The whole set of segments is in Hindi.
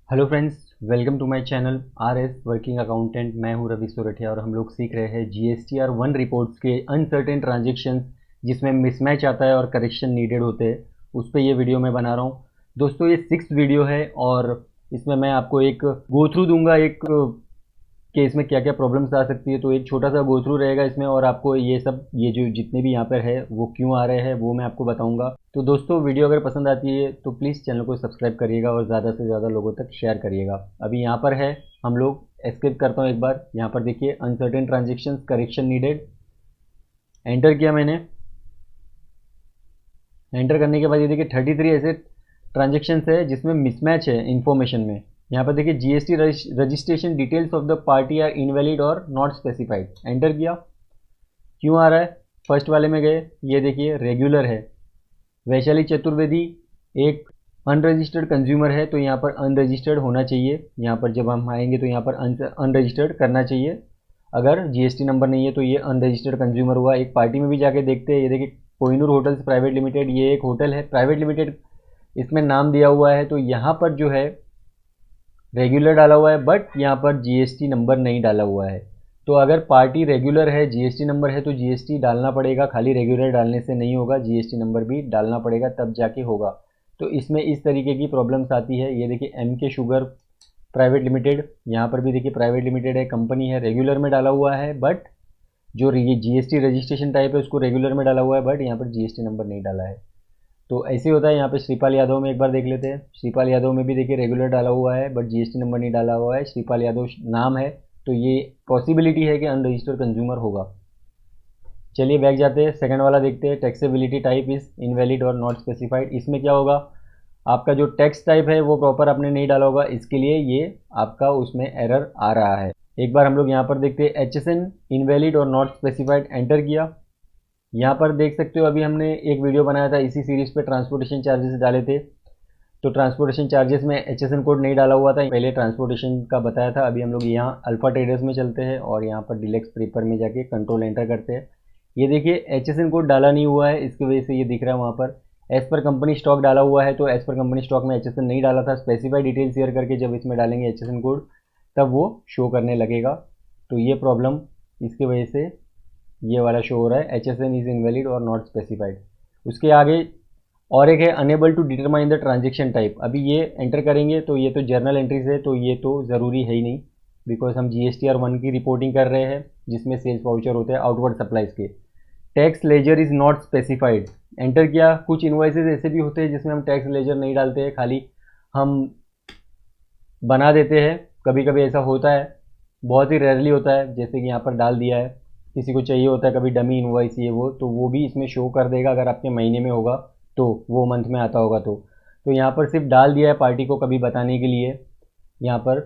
Hello friends, welcome to my channel R S working accountant. मैं हूं रवि सोरठिया और हम लोग सीख रहे हैं जीएसटीआर 1 रिपोर्ट्स के अनसर्टेन ट्रांजेक्शन्स जिसमें मिसमैच आता है और करेक्शन नीडेड होते हैं, उस पर ये वीडियो मैं बना रहा हूं। दोस्तों, ये 6th वीडियो है और इसमें मैं आपको एक गो थ्रू दूंगा एक कि इसमें क्या क्या प्रॉब्लम्स आ सकती है। तो एक छोटा सा गो थ्रू रहेगा इसमें और आपको ये जो जितने भी यहाँ पर है वो क्यों आ रहे हैं वो मैं आपको बताऊंगा। तो दोस्तों, वीडियो अगर पसंद आती है तो प्लीज़ चैनल को सब्सक्राइब करिएगा और ज़्यादा से ज़्यादा लोगों तक शेयर करिएगा। अभी यहाँ पर है, हम लोग एस्केप करता हूँ एक बार। यहाँ पर देखिए, uncertain transactions correction needed, enter किया मैंने। एंटर करने के बाद ये देखिए 33 ऐसे ट्रांजेक्शन्स है जिसमें मिसमैच है इन्फॉर्मेशन में। यहाँ पर देखिए GST registration details of the party are invalid और नॉट स्पेसिफाइड। एंटर किया, क्यों आ रहा है? फर्स्ट वाले में गए, ये देखिए रेगुलर है। वैशाली चतुर्वेदी एक अनरजिस्टर्ड कंज्यूमर है, तो यहाँ पर अनरजिस्टर्ड होना चाहिए। यहाँ पर जब हम आएंगे तो यहाँ पर अनरजिस्टर्ड करना चाहिए। अगर जीएसटी नंबर नहीं है तो ये अनरजिस्टर्ड कंज्यूमर हुआ। एक पार्टी में भी जाके देखते हैं, ये देखिए कोहिनूर होटल्स प्राइवेट लिमिटेड, ये एक होटल है प्राइवेट लिमिटेड, इसमें नाम दिया हुआ है। तो यहाँ पर जो है रेगुलर डाला हुआ है, बट यहाँ पर जीएसटी नंबर नहीं डाला हुआ है। तो अगर पार्टी रेगुलर है, जीएसटी नंबर है, तो जीएसटी डालना पड़ेगा। खाली रेगुलर डालने से नहीं होगा, जीएसटी नंबर भी डालना पड़ेगा, तब जाके होगा। तो इसमें इस तरीके की प्रॉब्लम्स आती है। ये देखिए एमके शुगर प्राइवेट लिमिटेड, यहाँ पर भी देखिए प्राइवेट लिमिटेड है, कंपनी है, रेगुलर में डाला हुआ है, बट जो ये जीएसटी रजिस्ट्रेशन टाइप है उसको रेगुलर में डाला हुआ है, बट यहाँ पर जीएसटी नंबर नहीं डाला है। तो ऐसे ही होता है। यहाँ पे श्रीपाल यादव में एक बार देख लेते हैं। श्रीपाल यादव में भी देखिए रेगुलर डाला हुआ है बट जीएसटी नंबर नहीं डाला हुआ है। श्रीपाल यादव नाम है, तो ये पॉसिबिलिटी है कि अनरजिस्टर्ड कंज्यूमर होगा। चलिए बैक जाते हैं, सेकंड वाला देखते हैं। टैक्सेबिलिटी टाइप इज इनवैलिड और नॉट स्पेसिफाइड। इसमें क्या होगा, आपका जो टैक्स टाइप है वो प्रॉपर आपने नहीं डाला होगा, इसके लिए ये आपका उसमें एरर आ रहा है। एक बार हम लोग यहाँ पर देखते हैं, एचएसएन इनवैलिड और नॉट स्पेसिफाइड। एंटर किया, यहाँ पर देख सकते हो अभी हमने एक वीडियो बनाया था इसी सीरीज पे, ट्रांसपोर्टेशन चार्जेस डाले थे। तो ट्रांसपोर्टेशन चार्जेस में एचएसएन कोड नहीं डाला हुआ था, पहले ट्रांसपोर्टेशन का बताया था। अभी हम लोग यहाँ अल्फा ट्रेडर्स में चलते हैं और यहाँ पर डिलेक्स पेपर में जाके कंट्रोल एंटर करते हैं। ये देखिए एचएसएन कोड डाला नहीं हुआ है, इसकी वजह से ये दिख रहा है। वहाँ पर एज पर कंपनी स्टॉक डाला हुआ है, तो एज पर कंपनी स्टॉक में एचएसएन नहीं डाला था। स्पेसिफाइड डिटेल शेयर करके जब इसमें डालेंगे एचएसएन कोड तब वो शो करने लगेगा। तो ये प्रॉब्लम इसकी वजह से ये वाला शो हो रहा है, H S N is invalid और नॉट स्पेसिफाइड। उसके आगे और एक है unable to determine the transaction type. अभी ये एंटर करेंगे तो ये तो जर्नल एंट्रीज है, तो ये तो ज़रूरी है ही नहीं, बिकॉज हम जीएसटीआर 1 की रिपोर्टिंग कर रहे हैं जिसमें सेल्स वाउचर होते हैं आउटवर्ड सप्लाईज के। Tax laser is not specified. Enter किया, कुछ इन्वॉइसेज ऐसे भी होते हैं जिसमें हम टैक्स लेजर नहीं डालते हैं, खाली हम बना देते हैं। कभी कभी ऐसा होता है, बहुत ही रेयरली होता है, जैसे कि यहाँ पर डाल दिया है। किसी को चाहिए होता है कभी डमी इनवॉइस ये वो, तो वो भी इसमें शो कर देगा अगर आपके महीने में होगा तो, वो मंथ में आता होगा तो यहाँ पर सिर्फ डाल दिया है पार्टी को कभी बताने के लिए यहाँ पर।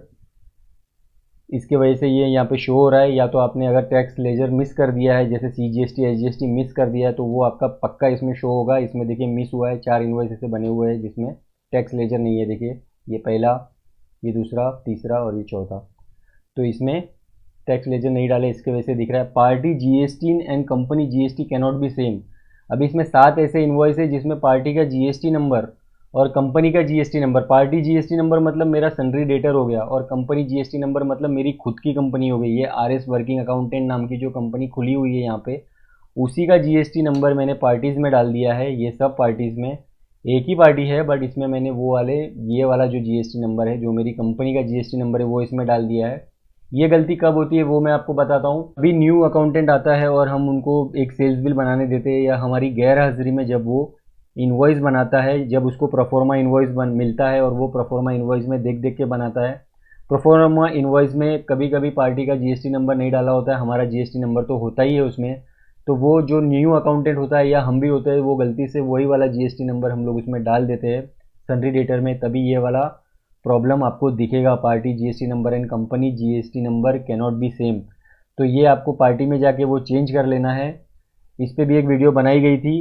इसके वजह से ये यहाँ पे शो हो रहा है। या तो आपने अगर टैक्स लेजर मिस कर दिया है, जैसे सीजीएसटी एसजीएसटी मिस कर दिया है, तो वो आपका पक्का इसमें शो होगा। इसमें देखिए मिस हुआ है, 4 इनवॉइस ऐसे बने हुए हैं जिसमें टैक्स लेजर नहीं है। देखिए ये पहला, ये दूसरा, तीसरा और ये चौथा, तो इसमें टैक्स लेजर नहीं डाले, इसके वजह से दिख रहा है। Party GST and company GST cannot be same. अभी इसमें 7 ऐसे इनवॉइस है जिसमें पार्टी का जीएसटी नंबर और कंपनी का GST number, party GST number मतलब मेरा सन्ड्री डेटर हो गया, और कंपनी जीएसटी नंबर मतलब मेरी खुद की कंपनी हो गई। ये आरएस वर्किंग अकाउंटेंट नाम की जो कंपनी खुली हुई है यहाँ पे, उसी का जीएसटी नंबर मैंने पार्टीज़ में डाल दिया है। ये सब पार्टीज़ में एक ही पार्टी है, बट इसमें मैंने वो वाले, ये वाला जो जीएसटी नंबर है जो मेरी कंपनी का जीएसटी नंबर है वो इसमें डाल दिया है। ये गलती कब होती है वो मैं आपको बताता हूँ। अभी न्यू अकाउंटेंट आता है और हम उनको एक सेल्स बिल बनाने देते हैं, या हमारी गैर हाजिरी में जब वो इन्वॉइस बनाता है, जब उसको प्रोफॉर्मा इन्वॉइस मिलता है और वो प्रोफॉर्मा इन्वॉइस में देख देख के बनाता है। प्रोफॉर्मा इन्वॉइस में कभी कभी पार्टी का जीएसटी नंबर नहीं डाला होता है, हमारा जीएसटी नंबर तो होता ही है उसमें। तो वो जो न्यू अकाउंटेंट होता है या हम भी होते हैं, वो गलती से वही वाला जीएसटी नंबर हम लोग उसमें डाल देते हैं सन्ड्री डेटर में, तभी ये वाला प्रॉब्लम आपको दिखेगा। Party GST number and company GST number cannot be same. तो ये आपको पार्टी में जाके वो चेंज कर लेना है। इस पर भी एक वीडियो बनाई गई थी,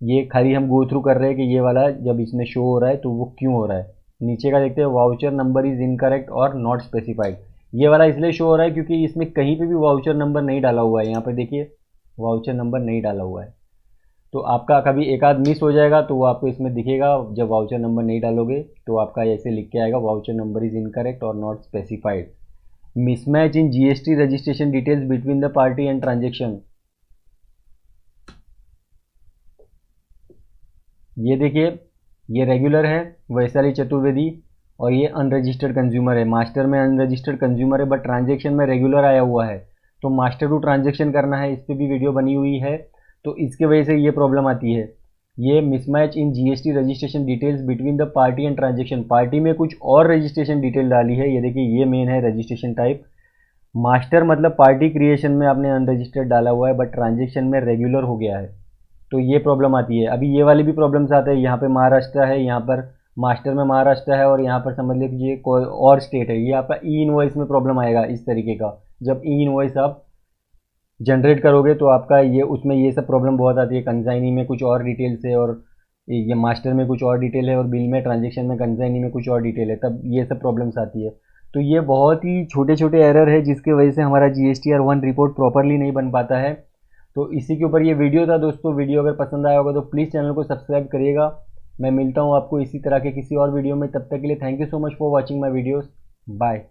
ये खाली हम गो थ्रू कर रहे हैं कि ये वाला जब इसमें शो हो रहा है तो वो क्यों हो रहा है। नीचे का देखते हैं, वाउचर नंबर इज़ इनकरेक्ट और नॉट स्पेसिफाइड। ये वाला इसलिए शो हो रहा है क्योंकि इसमें कहीं पे भी वाउचर नंबर नहीं डाला हुआ है। यहाँ पर देखिए वाउचर नंबर नहीं डाला हुआ है। तो आपका कभी एक आध मिस हो जाएगा तो वो आपको इसमें दिखेगा, जब वाउचर नंबर नहीं डालोगे तो आपका ऐसे लिख के आएगा वाउचर नंबर इज इनकरेक्ट और not specified. Mismatch in GST registration details between the party and transaction. ये देखिए, ये रेगुलर है वैशाली चतुर्वेदी और ये अनरजिस्टर्ड कंज्यूमर है। मास्टर में अनरजिस्टर्ड कंज्यूमर है बट ट्रांजेक्शन में रेगुलर आया हुआ है, तो मास्टर टू ट्रांजेक्शन करना है, इस पर भी वीडियो बनी हुई है। तो इसके वजह से ये प्रॉब्लम आती है, ये mismatch in GST registration details between the party and transaction. Party में कुछ और रजिस्ट्रेशन डिटेल डाली है, ये देखिए ये मेन है रजिस्ट्रेशन टाइप। मास्टर मतलब पार्टी क्रिएशन में आपने अनरजिस्टर्ड डाला हुआ है बट ट्रांजेक्शन में रेगुलर हो गया है, तो ये प्रॉब्लम आती है। अभी ये वाली भी प्रॉब्लम्स आते हैं, यहाँ पे महाराष्ट्र है, यहाँ पर मास्टर में महाराष्ट्र है और यहाँ पर समझ लीजिए कोई और स्टेट है, ये आपका ई इनवॉइस में प्रॉब्लम आएगा इस तरीके का। जब ई इनवॉइस आप जनरेट करोगे तो आपका ये उसमें ये सब प्रॉब्लम बहुत आती है, कंसाइनी में कुछ और डिटेल्स है और ये मास्टर में कुछ और डिटेल है और बिल में ट्रांजेक्शन में कंसाइनी में कुछ और डिटेल है, तब ये सब प्रॉब्लम्स आती है। तो ये बहुत ही छोटे छोटे एरर है जिसके वजह से हमारा GSTR 1 रिपोर्ट प्रॉपरली नहीं बन पाता है। तो इसी के ऊपर ये वीडियो था दोस्तों। वीडियो अगर पसंद आया होगा तो प्लीज़ चैनल को सब्सक्राइब करिएगा। मैं मिलता हूँ आपको इसी तरह के किसी और वीडियो में, तब तक के लिए thank you so much for watching my videos. Bye.